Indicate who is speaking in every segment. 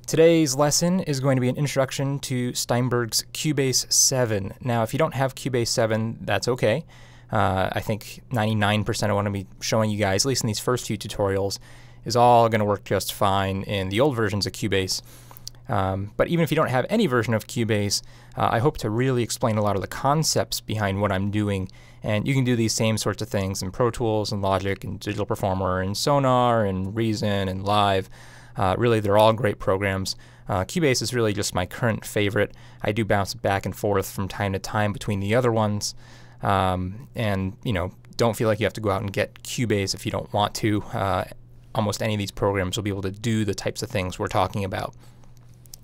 Speaker 1: Today's lesson is going to be an introduction to Steinberg's Cubase 7. Now, if you don't have Cubase 7, that's okay. I think 99% of what I'm going to be showing you guys, at least in these first few tutorials, is all going to work just fine in the old versions of Cubase. But even if you don't have any version of Cubase, I hope to really explain a lot of the concepts behind what I'm doing. And you can do these same sorts of things in Pro Tools and Logic and Digital Performer and Sonar and Reason and Live. Really, they're all great programs. Cubase is really just my current favorite. I do bounce back and forth from time to time between the other ones. And, you know, don't feel like you have to go out and get Cubase if you don't want to. Almost any of these programs will be able to do the types of things we're talking about.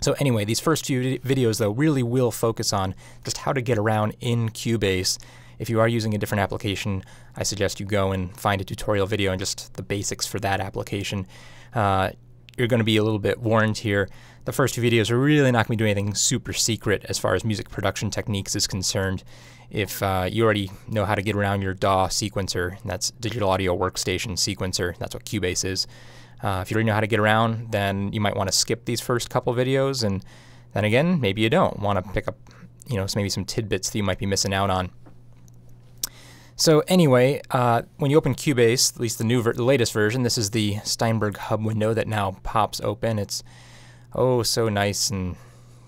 Speaker 1: So anyway, these first few videos, though, really will focus on just how to get around in Cubase. If you are using a different application, I suggest you go and find a tutorial video and just the basics for that application. You're going to be a little bit warned here. The first few videos are really not going to be doing anything super secret as far as music production techniques is concerned. If you already know how to get around your DAW sequencer, and that's Digital Audio Workstation Sequencer, that's what Cubase is. If you already know how to get around, then you might want to skip these first couple videos, and then again, maybe you don't want to pick up, you know, maybe some tidbits that you might be missing out on. So anyway, when you open Cubase, at least the latest version, this is the Steinberg hub window that now pops open. It's oh so nice and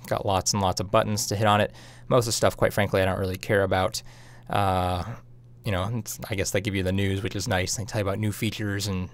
Speaker 1: got lots and lots of buttons to hit on it. Most of the stuff, quite frankly, I don't really care about. You know, I guess they give you the news, which is nice. They tell you about new features and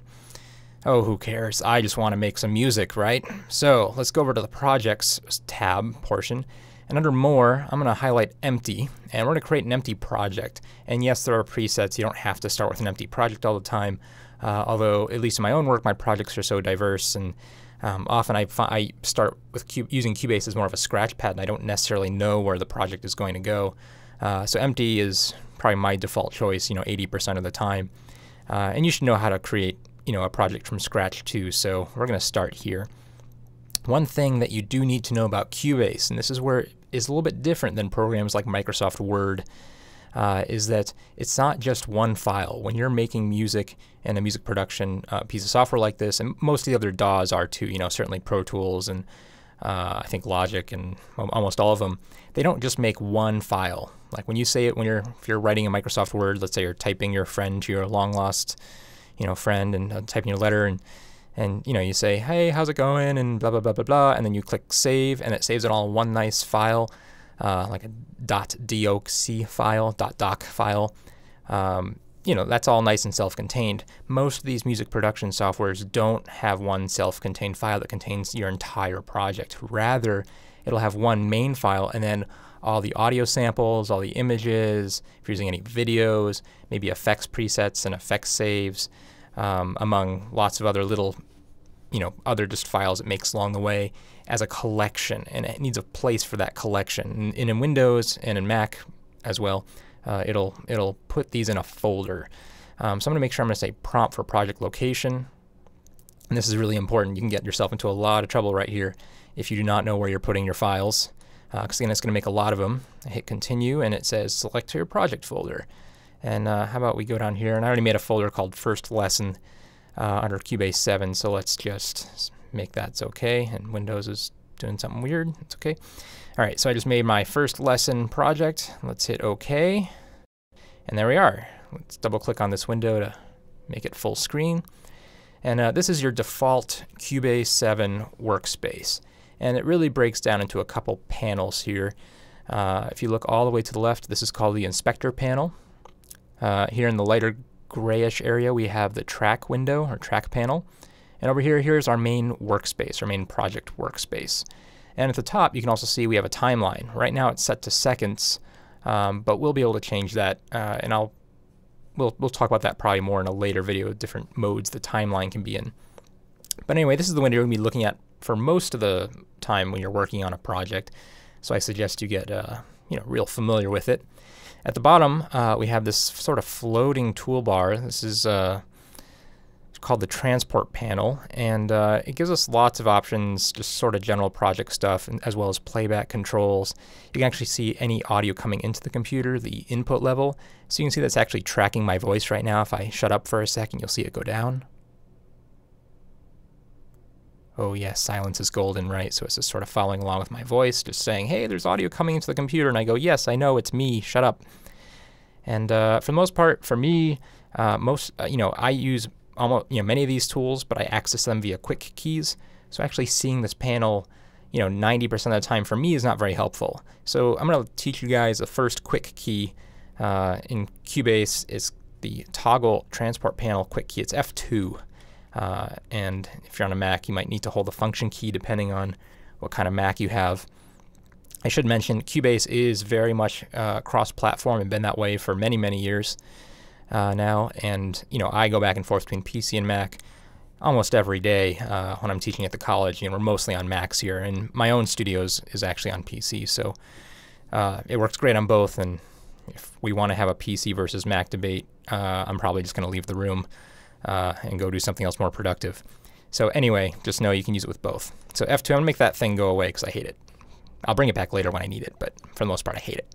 Speaker 1: oh, who cares? I just want to make some music, right? So let's go over to the Projects tab portion. And under More, I'm going to highlight Empty, and we're going to create an empty project. And yes, there are presets. You don't have to start with an empty project all the time, although at least in my own work, my projects are so diverse, and often I start with using Cubase as more of a scratch pad, and I don't necessarily know where the project is going to go. So Empty is probably my default choice, 80% of the time. And you should know how to create, a project from scratch too. So we're going to start here. One thing that you do need to know about Cubase, and this is where it is a little bit different than programs like Microsoft Word, is that it's not just one file. When you're making music in a music production piece of software like this, and most of the other DAWs are too, certainly Pro Tools and I think Logic and almost all of them, they don't just make one file. Like when you say it, if you're writing in Microsoft Word, let's say you're typing your friend to your long lost, friend, and typing your letter, and you say, hey, how's it going, and blah, blah, blah, blah, blah, and then you click Save, and it saves it all in one nice file, like a .doc file, .doc file. That's all nice and self-contained. Most of these music production softwares don't have one self-contained file that contains your entire project. Rather, it'll have one main file, and then all the audio samples, all the images, if you're using any videos, maybe effects presets and effects saves, among lots of other little, other just files it makes along the way as a collection, and it needs a place for that collection. And in Windows and in Mac as well, it'll put these in a folder. So I'm going to make sure I'm going to say prompt for project location, and this is really important. You can get yourself into a lot of trouble right here if you do not know where you're putting your files, because again, it's going to make a lot of them. I hit continue, and it says select your project folder. And how about we go down here, and I already made a folder called First Lesson under Cubase 7, so let's just make that's okay. And Windows is doing something weird. It's okay. All right, so I just made my First Lesson project. Let's hit OK, and there we are. Let's double-click on this window to make it full screen. And this is your default Cubase 7 workspace, and it really breaks down into a couple panels here. If you look all the way to the left, this is called the Inspector panel. Here in the lighter grayish area, we have the track window or track panel. And over here, here's our main workspace, our main project workspace. And at the top, you can also see we have a timeline. Right now, it's set to seconds, but we'll be able to change that. And we'll talk about that probably more in a later video, different modes the timeline can be in. But anyway, this is the window you're going to be looking at for most of the time when you're working on a project. So I suggest you get real familiar with it. At the bottom, we have this sort of floating toolbar. This is called the Transport panel, and it gives us lots of options, just sort of general project stuff, as well as playback controls. You can actually see any audio coming into the computer, the input level. So you can see that's actually tracking my voice right now. If I shut up for a second, you'll see it go down. Oh yes, silence is golden, right? So it's just sort of following along with my voice, just saying, hey, there's audio coming into the computer, and I go, yes, I know, it's me, shut up. And for the most part, for me, I use almost, many of these tools, but I access them via quick keys. So actually seeing this panel, 90% of the time for me is not very helpful. So I'm going to teach you guys the first quick key in Cubase is the toggle transport panel quick key. It's F2. And if you're on a Mac, you might need to hold the function key depending on what kind of Mac you have. I should mention Cubase is very much cross-platform and been that way for many, many years now. And I go back and forth between PC and Mac almost every day when I'm teaching at the college. We're mostly on Macs here, and my own studios is actually on PC, so it works great on both. And if we want to have a PC versus Mac debate, I'm probably just going to leave the room and go do something else more productive. So anyway, just know you can use it with both. So F2, I'm going to make that thing go away because I hate it. I'll bring it back later when I need it, but for the most part, I hate it.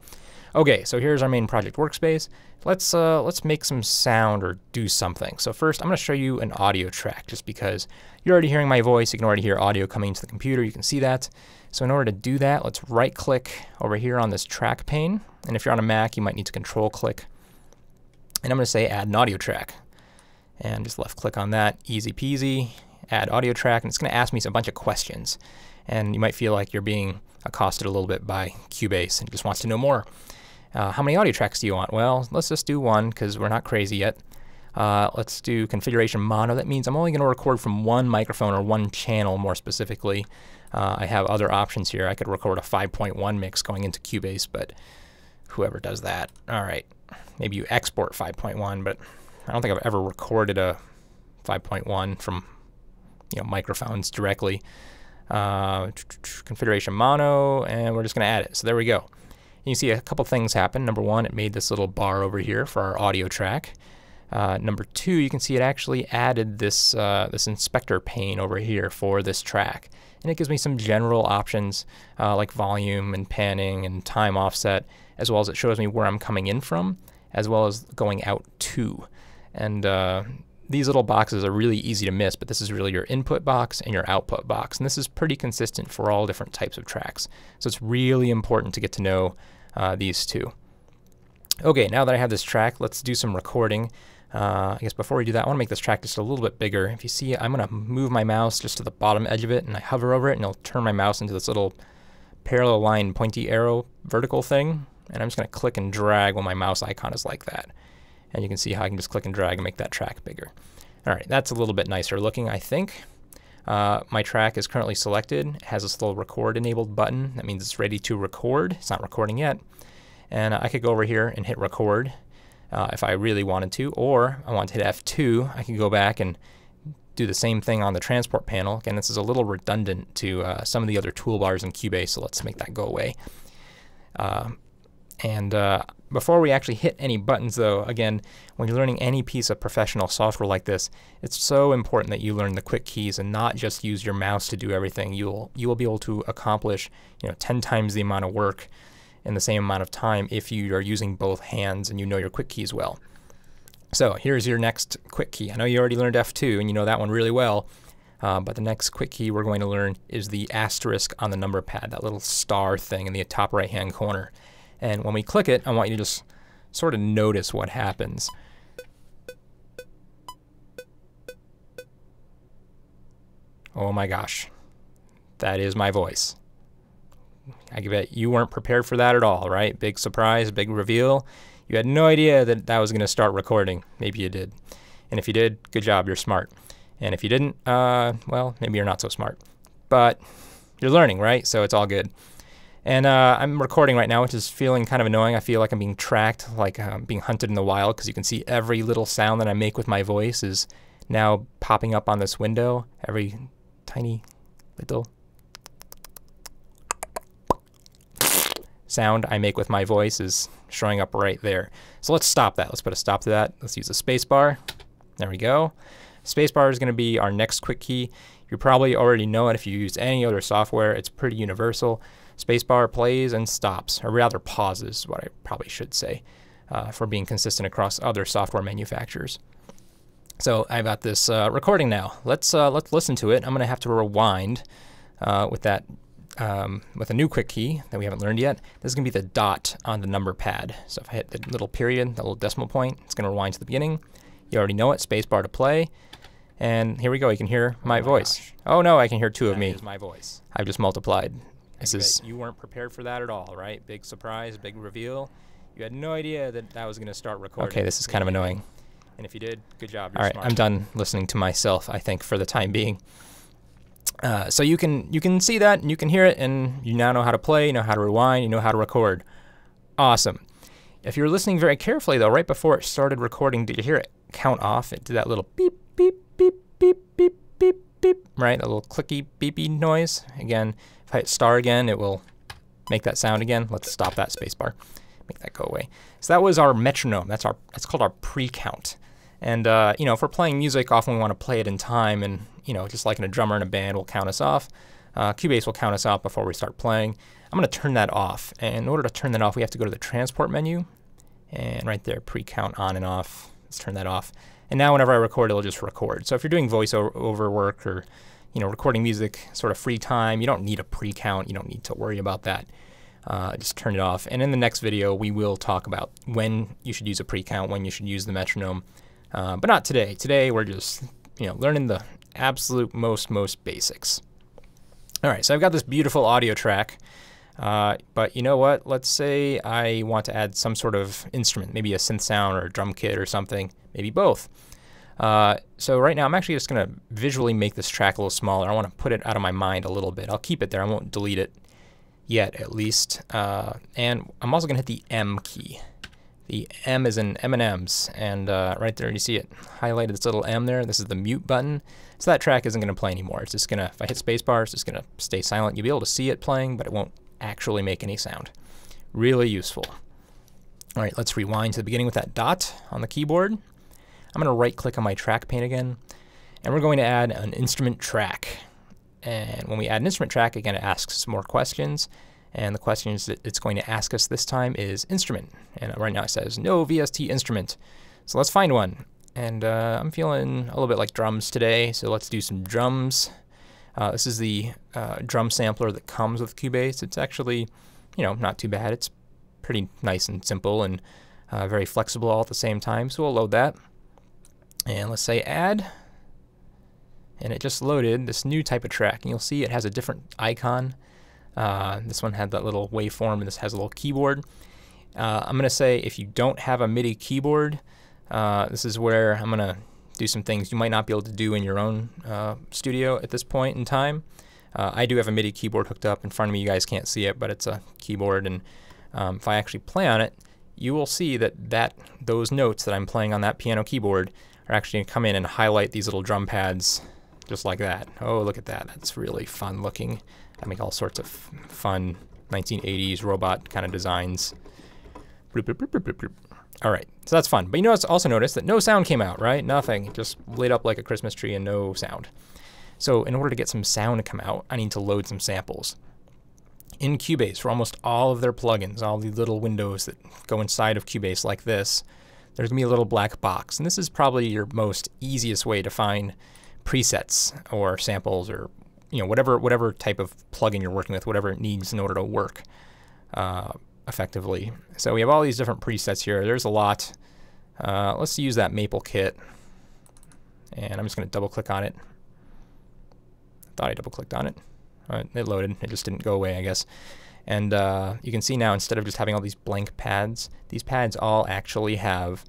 Speaker 1: Okay, so here's our main project workspace. Let's make some sound or do something. So first, I'm going to show you an audio track, just because you're already hearing my voice. You can already hear audio coming into the computer. You can see that. So in order to do that, let's right-click over here on this track pane. And if you're on a Mac, you might need to control-click. And I'm going to say Add an audio track. And just left-click on that. Easy peasy. Add audio track. And it's going to ask me a bunch of questions. And you might feel like you're being accosted a little bit by Cubase and just wants to know more. How many audio tracks do you want? Well, let's just do one because we're not crazy yet. Let's do configuration mono. That means I'm only going to record from one microphone or one channel more specifically. I have other options here. I could record a 5.1 mix going into Cubase, but whoever does that. All right, maybe you export 5.1, but I don't think I've ever recorded a 5.1 from microphones directly. Configuration mono, and we're just going to add it. So there we go. You see a couple things happen. Number one, it made this little bar over here for our audio track. Number two, you can see it actually added this this inspector pane over here for this track. And it gives me some general options like volume and panning and time offset, as well as it shows me where I'm coming in from, as well as going out to. And these little boxes are really easy to miss, but this is really your input box and your output box. And this is pretty consistent for all different types of tracks. So it's really important to get to know these two. Okay, now that I have this track, let's do some recording. I guess before we do that, I want to make this track just a little bit bigger. If you see, I'm going to move my mouse just to the bottom edge of it, and I hover over it, and it'll turn my mouse into this little parallel line pointy arrow vertical thing. And I'm just going to click and drag when my mouse icon is like that. And you can see how I can just click and drag and make that track bigger. All right, that's a little bit nicer looking, I think. My track is currently selected. It has this little record enabled button. That means it's ready to record. It's not recording yet. And I could go over here and hit record if I really wanted to, or I want to hit F2. I can go back and do the same thing on the transport panel. Again, this is a little redundant to some of the other toolbars in Cubase, so let's make that go away. Before we actually hit any buttons, though, again, when you're learning any piece of professional software like this, it's so important that you learn the quick keys and not just use your mouse to do everything. You will be able to accomplish 10 times the amount of work in the same amount of time if you are using both hands and you know your quick keys well. So here's your next quick key. I know you already learned F2 and you know that one really well, but the next quick key we're going to learn is the asterisk on the number pad, that little star thing in the top right hand corner. And when we click it, I want you to just sort of notice what happens. Oh my gosh, that is my voice. I bet you weren't prepared for that at all, right? Big surprise, big reveal. You had no idea that that was going to start recording. Maybe you did. And if you did, good job, you're smart. And if you didn't, well, maybe you're not so smart. But you're learning, right? So it's all good. And I'm recording right now, which is feeling kind of annoying. I feel like I'm being tracked, like being hunted in the wild, because you can see every little sound that I make with my voice is now popping up on this window. Every tiny little sound I make with my voice is showing up right there. So let's stop that. Let's put a stop to that. Let's use the space bar. There we go. Space bar is going to be our next quick key. You probably already know it if you use any other software. It's pretty universal. Spacebar plays and stops, or rather pauses is what I probably should say, for being consistent across other software manufacturers. So I've got this recording now. Let's listen to it. I'm going to have to rewind with that with a new quick key that we haven't learned yet. This is going to be the dot on the number pad. So if I hit the little period, the little decimal point, it's going to rewind to the beginning. You already know it. Spacebar to play. And here we go. You can hear my voice. Gosh. Oh no, I can hear two of me. That is my voice. I've just multiplied. You weren't prepared for that at all, right? Big surprise, big reveal. You had no idea that I was going to start recording. Okay, this is kind of annoying. And if you did, good job. You're smart. I'm done listening to myself, I think, for the time being. So you can see that, and you can hear it, and you now know how to play, you know how to rewind, you know how to record. Awesome. If you're listening very carefully, though, right before it started recording, did you hear it count off? It did that little beep, beep, beep, beep, beep, beep, beep, right? That little clicky, beepy noise. Again, if I hit star again, it will make that sound again. Let's stop that spacebar. Make that go away. So that was our metronome. That's called our pre-count. And you know, if we're playing music, often we want to play it in time, and you know, just like in a drummer in a band will count us off. Cubase will count us off before we start playing. I'm going to turn that off. And in order to turn that off, we have to go to the transport menu, and right there, pre-count on and off. Let's turn that off. And now whenever I record, it'll just record. So if you're doing voiceover work or recording music, sort of free time, you don't need a pre-count. You don't need to worry about that. Just turn it off. And in the next video, we will talk about when you should use a pre-count, when you should use the metronome. But not today. Today we're just learning the absolute most basics. All right, so I've got this beautiful audio track, but you know what? Let's say I want to add some sort of instrument, maybe a synth sound or a drum kit or something, maybe both. So right now I'm actually just going to visually make this track a little smaller. I want to put it out of my mind a little bit. I'll keep it there. I won't delete it yet, at least. And I'm also going to hit the M key. The M is in M&M's, and right there you see it highlighted, this little M there. This is the mute button. So that track isn't going to play anymore. It's just going to, if I hit spacebar, it's just going to stay silent. You'll be able to see it playing, but it won't actually make any sound. Really useful. All right, let's rewind to the beginning with that dot on the keyboard. I'm going to right click on my track pane again, and we're going to add an instrument track. And when we add an instrument track, again, it asks some more questions. And the questions that it's going to ask us this time is instrument. And right now it says no VST instrument. So let's find one. And I'm feeling a little bit like drums today, so let's do some drums. This is the drum sampler that comes with Cubase. It's actually, not too bad. It's pretty nice and simple and very flexible all at the same time. So we'll load that. And let's say add. And it just loaded this new type of track. And you'll see it has a different icon. This one had that little waveform, and this has a little keyboard. I'm going to say if you don't have a MIDI keyboard, this is where I'm going to do some things you might not be able to do in your own studio at this point in time. I do have a MIDI keyboard hooked up in front of me. You guys can't see it, but it's a keyboard, and if I actually play on it, you will see that those notes that I'm playing on that piano keyboard are actually going to come in and highlight these little drum pads just like that. Oh, look at that. That's really fun looking. I make all sorts of fun 1980s robot kind of designs. Bloop, bloop, bloop, bloop, bloop. All right, so that's fun. But also notice that no sound came out, right? Nothing. It just lit up like a Christmas tree and no sound. So in order to get some sound to come out, I need to load some samples. In Cubase, for almost all of their plugins, all the little windows that go inside of Cubase like this, there's going to be a little black box. And this is probably your most easiest way to find presets or samples or whatever type of plugin you're working with, whatever it needs in order to work effectively. So we have all these different presets here. There's a lot. Let's use that Maple kit, and I'm just going to double click on it. I thought I double clicked on it. It loaded. It just didn't go away, I guess. And you can see now, instead of just having all these blank pads, these pads all actually have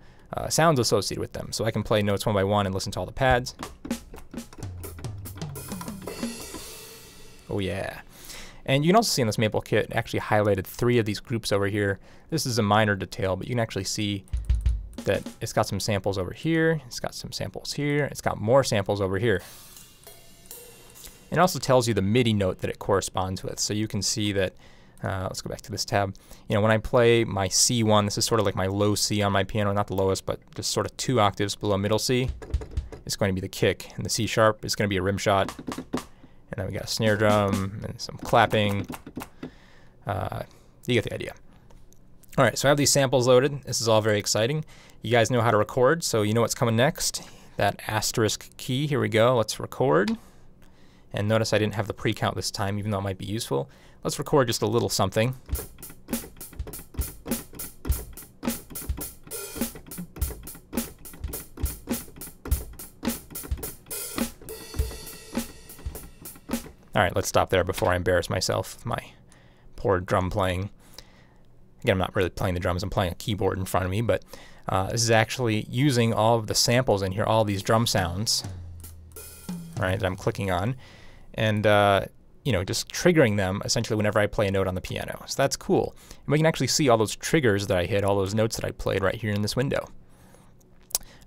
Speaker 1: sounds associated with them. So I can play notes one by one and listen to all the pads. Oh yeah. And you can also see in this Maple kit, it actually highlighted 3 of these groups over here. This is a minor detail, but you can actually see that it's got some samples over here, it's got some samples here, it's got more samples over here. And it also tells you the MIDI note that it corresponds with. So you can see that, let's go back to this tab. When I play my C1, this is sort of like my low C on my piano, not the lowest, but just sort of 2 octaves below middle C. It's going to be the kick, and the C sharp is going to be a rim shot. And then we got a snare drum and some clapping. You get the idea. All right, so I have these samples loaded. This is all very exciting. You guys know how to record, so you know what's coming next. that asterisk key. Here we go. Let's record. And notice I didn't have the pre-count this time, even though it might be useful. Let's record just a little something. All right, let's stop there before I embarrass myself with my poor drum playing. Again, I'm not really playing the drums, I'm playing a keyboard in front of me, but this is actually using all of the samples in here, all these drum sounds, all right, that I'm clicking on, and you know, just triggering them essentially whenever I play a note on the piano. So that's cool. And we can actually see all those triggers that I hit, all those notes that I played right here in this window.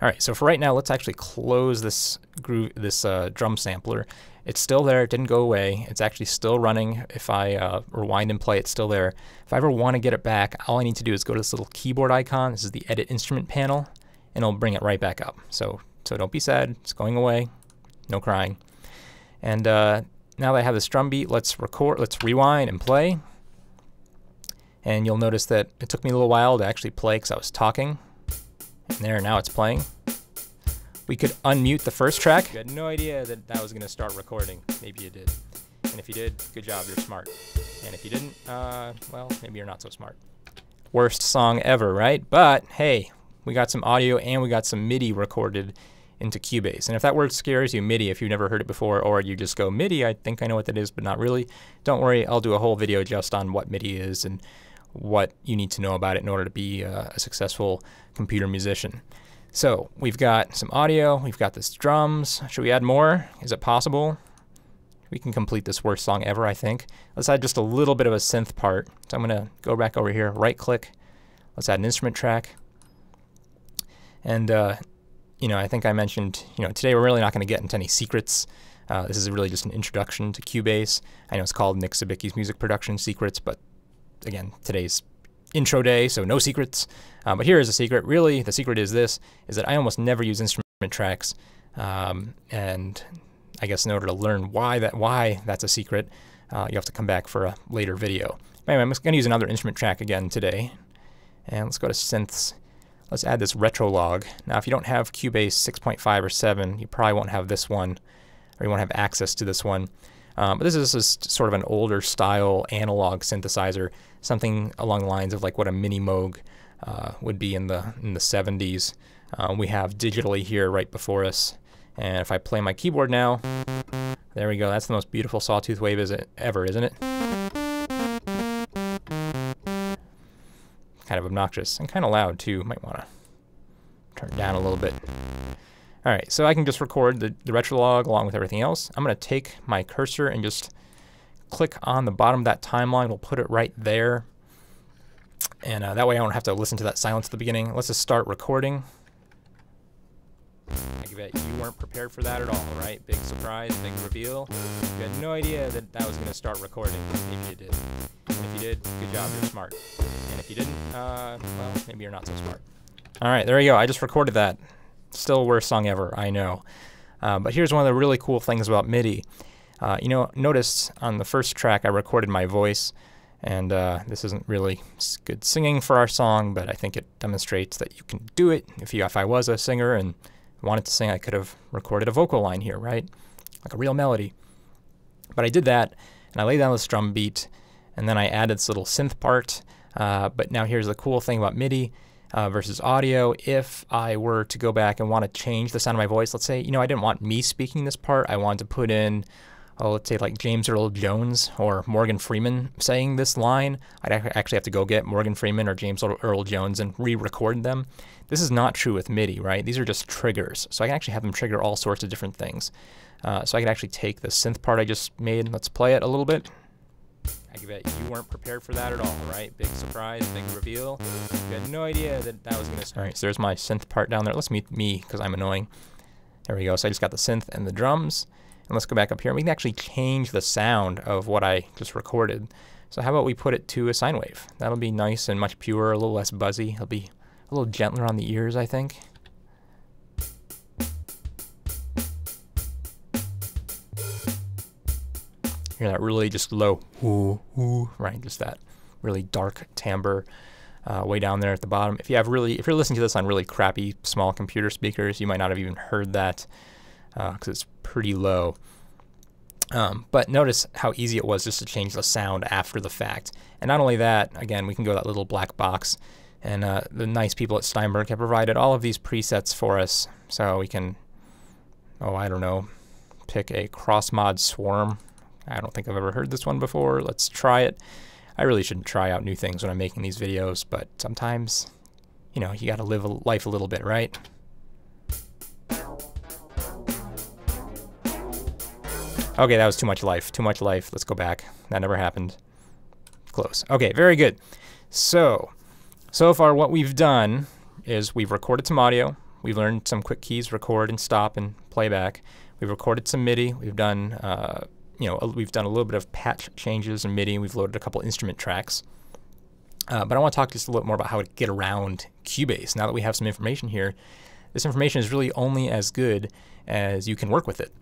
Speaker 1: All right, so for right now, let's actually close this drum sampler. It's still there, it didn't go away. It's actually still running. If I rewind and play, it's still there. If I ever want to get it back, all I need to do is go to this little keyboard icon. This is the Edit Instrument panel, and it'll bring it right back up. So don't be sad, it's going away, no crying. And now that I have this drum beat, let's rewind and play. And you'll notice that it took me a little while to actually play because I was talking. And there, now it's playing. We could unmute the first track. You had no idea that that was going to start recording. Maybe you did. And if you did, good job, you're smart. And if you didn't, well, maybe you're not so smart. Worst song ever, right? But hey, we got some audio and we got some MIDI recorded into Cubase. And if that word scares you, MIDI, if you've never heard it before, or you just go, MIDI, I think I know what that is, but not really, don't worry, I'll do a whole video just on what MIDI is and what you need to know about it in order to be a successful computer musician. So we've got some audio, we've got this drums. Should we add more? Is it possible? We can complete this worst song ever, I think. Let's add just a little bit of a synth part. So I'm going to go back over here, right click. Let's add an instrument track. And you know, I think I mentioned, you know, today we're really not going to get into any secrets. This is really just an introduction to Cubase. I know it's called Nick Sibicky's Music Production Secrets, but again, today's intro day, so no secrets. But here is a secret. Really, the secret is this, is that I almost never use instrument tracks. And I guess in order to learn why that's a secret, you have to come back for a later video. Anyway, I'm just going to use another instrument track again today. And let's go to Synths. Let's add this retro log. Now, if you don't have Cubase 6.5 or 7, you probably won't have this one, or you won't have access to this one. But this is sort of an older style analog synthesizer, something along the lines of like what a mini Moog would be in the 70s. We have digitally here right before us, and if I play my keyboard now, there we go. That's the most beautiful sawtooth wave ever, isn't it? Kind of obnoxious and kind of loud too. Might want to turn it down a little bit. All right, so I can just record the retro log along with everything else. I'm going to take my cursor and just click on the bottom of that timeline. We'll put it right there. And that way I don't have to listen to that silence at the beginning. Let's just start recording. I bet you weren't prepared for that at all, right? Big surprise, big reveal. You had no idea that that was going to start recording. Maybe you did. And if you did, good job, you're smart. And if you didn't, well, maybe you're not so smart. All right, there you go. I just recorded that. Still worst song ever, I know. But here's one of the really cool things about MIDI. You know, notice on the first track I recorded my voice, and this isn't really good singing for our song, but I think it demonstrates that you can do it. If I was a singer and wanted to sing, I could have recorded a vocal line here, right? Like a real melody. But I did that, and I laid down this drum beat, and then I added this little synth part. But now here's the cool thing about MIDI. Versus audio. If I were to go back and want to change the sound of my voice, let's say, you know, I didn't want me speaking this part, I wanted to put in, oh, let's say like James Earl Jones or Morgan Freeman saying this line, I'd actually have to go get Morgan Freeman or James Earl Jones and re-record them. This is not true with MIDI, right? These are just triggers. So I can actually have them trigger all sorts of different things. So I can actually take the synth part I just made, let's play it a little bit. I bet you weren't prepared for that at all, right? Big surprise, big reveal. You had no idea that that was going to start. All right, so there's my synth part down there. Let's mute me because I'm annoying. There we go. So I just got the synth and the drums. And let's go back up here. We can actually change the sound of what I just recorded. So how about we put it to a sine wave? That'll be nice and much purer, a little less buzzy. It'll be a little gentler on the ears, I think. Hear that really just low, ooh, ooh, right? Just that really dark timbre. way down there at the bottom. If you're listening to this on really crappy small computer speakers, you might not have even heard that because it's pretty low. But notice how easy it was just to change the sound after the fact. And not only that, again, we can go to that little black box, and the nice people at Steinberg have provided all of these presets for us. So we can, I don't know, pick a cross-mod swarm. I don't think I've ever heard this one before. Let's try it. I really shouldn't try out new things when I'm making these videos, but sometimes, you know, you got to live life a little bit, right? Okay, that was too much life. Too much life. Let's go back. That never happened. Close. Okay, very good. So far what we've done is we've recorded some audio. We've learned some quick keys, record and stop and playback. We've recorded some MIDI. We've done, we've done a little bit of patch changes in MIDI. We've loaded a couple instrument tracks. But I want to talk just a little more about how to get around Cubase. Now that we have some information here, this information is really only as good as you can work with it.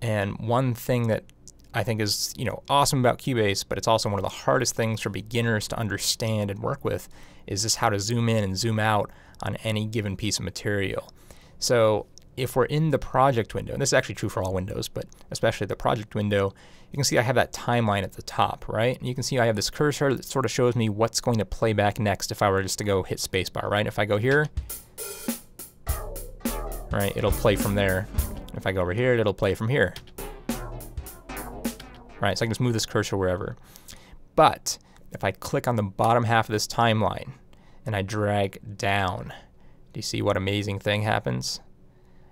Speaker 1: And one thing that I think is, awesome about Cubase, but it's also one of the hardest things for beginners to understand and work with, is just how to zoom in and zoom out on any given piece of material. So if we're in the project window, and this is actually true for all windows, but especially the project window, you can see I have that timeline at the top, right? And you can see I have this cursor that sort of shows me what's going to play back next if I were just to go hit spacebar, right? If I go here, right, it'll play from there. If I go over here, it'll play from here. Right, so I can just move this cursor wherever. But if I click on the bottom half of this timeline and I drag down, do you see what amazing thing happens?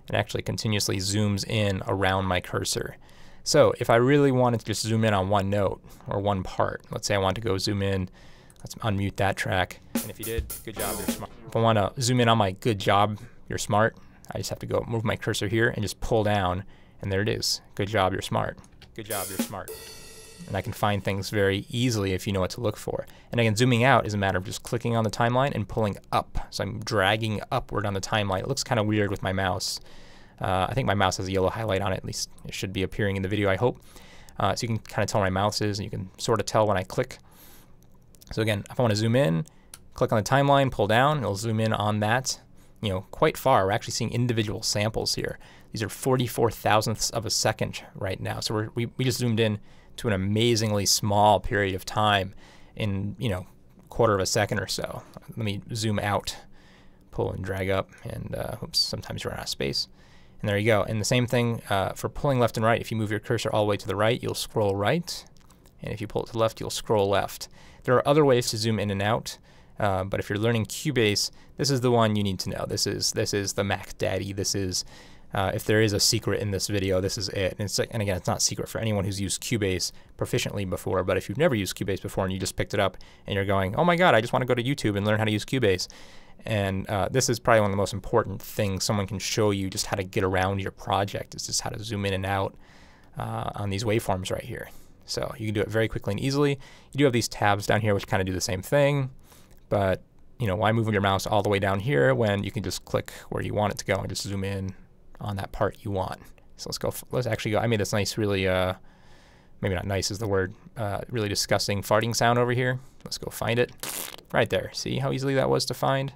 Speaker 1: It actually continuously zooms in around my cursor. So if I really wanted to just zoom in on one note or one part, let's say I want to go zoom in, let's unmute that track. And if you did, good job, you're smart. If I want to zoom in on my good job, you're smart, I just have to go move my cursor here and just pull down, and there it is. Good job, you're smart. Good job, you're smart. And I can find things very easily if you know what to look for. And again, zooming out is a matter of just clicking on the timeline and pulling up. So I'm dragging upward on the timeline. It looks kind of weird with my mouse. I think my mouse has a yellow highlight on it. At least it should be appearing in the video, I hope. So you can kind of tell where my mouse is, and you can sort of tell when I click. So again, if I want to zoom in, click on the timeline, pull down, it'll zoom in on that, quite far. We're actually seeing individual samples here. These are 44 thousandths of a second right now. So we just zoomed in to an amazingly small period of time in, quarter of a second or so. Let me zoom out, pull and drag up, and oops, sometimes you run out of space. And there you go. And the same thing for pulling left and right. If you move your cursor all the way to the right, you'll scroll right. And if you pull it to the left, you'll scroll left. There are other ways to zoom in and out. But if you're learning Cubase, this is the one you need to know. This is the Mac Daddy. This is, if there is a secret in this video, this is it. And again, it's not secret for anyone who's used Cubase proficiently before, but if you've never used Cubase before and you just picked it up and you're going, oh my God, I just want to go to YouTube and learn how to use Cubase. And this is probably one of the most important things someone can show you, just how to get around your project. It's just how to zoom in and out on these waveforms right here. So you can do it very quickly and easily. You do have these tabs down here which kind of do the same thing. But, why move your mouse all the way down here when you can just click where you want it to go and just zoom in on that part you want? So let's actually go. I made this nice, really, maybe not nice is the word, really disgusting farting sound over here. Let's go find it. Right there. See how easily that was to find?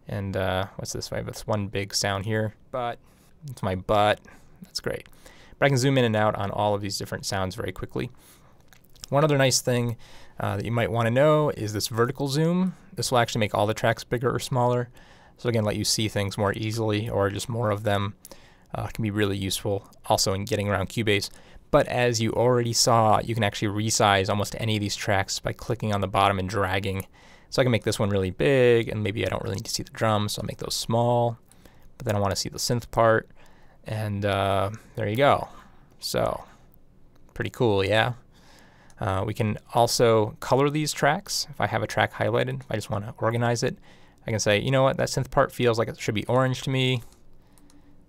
Speaker 1: And what's this? I have this one big sound here. Butt. It's my butt. That's great. But I can zoom in and out on all of these different sounds very quickly. One other nice thing that you might want to know is this vertical zoom. This will actually make all the tracks bigger or smaller. So again, let you see things more easily, or just more of them. Can be really useful also in getting around Cubase. But as you already saw, you can actually resize almost any of these tracks by clicking on the bottom and dragging. So I can make this one really big, and maybe I don't really need to see the drums, so I'll make those small. But then I want to see the synth part, and there you go. So pretty cool, yeah? We can also color these tracks. If I have a track highlighted, if I just want to organize it, I can say, you know what, that synth part feels like it should be orange to me.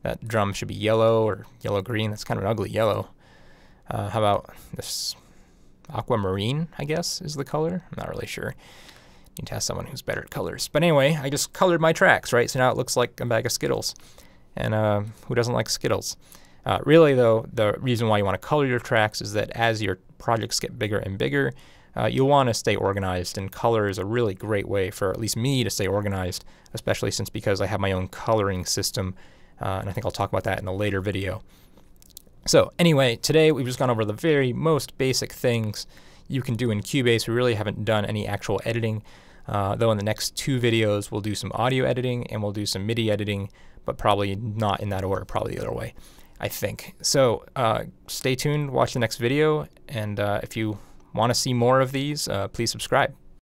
Speaker 1: That drum should be yellow or yellow-green. That's kind of an ugly yellow. How about this aquamarine, I guess, is the color? I'm not really sure. Need to ask someone who's better at colors. But anyway, I just colored my tracks, right? So now it looks like a bag of Skittles. And who doesn't like Skittles? Really, though, the reason why you want to color your tracks is that as your projects get bigger and bigger, you'll want to stay organized, and color is a really great way for at least me to stay organized, especially because I have my own coloring system, and I think I'll talk about that in a later video. So anyway, today we've just gone over the very most basic things you can do in Cubase. We really haven't done any actual editing, though in the next 2 videos we'll do some audio editing and we'll do some MIDI editing, but probably not in that order, probably the other way, I think. So stay tuned, watch the next video, and if you want to see more of these, please subscribe.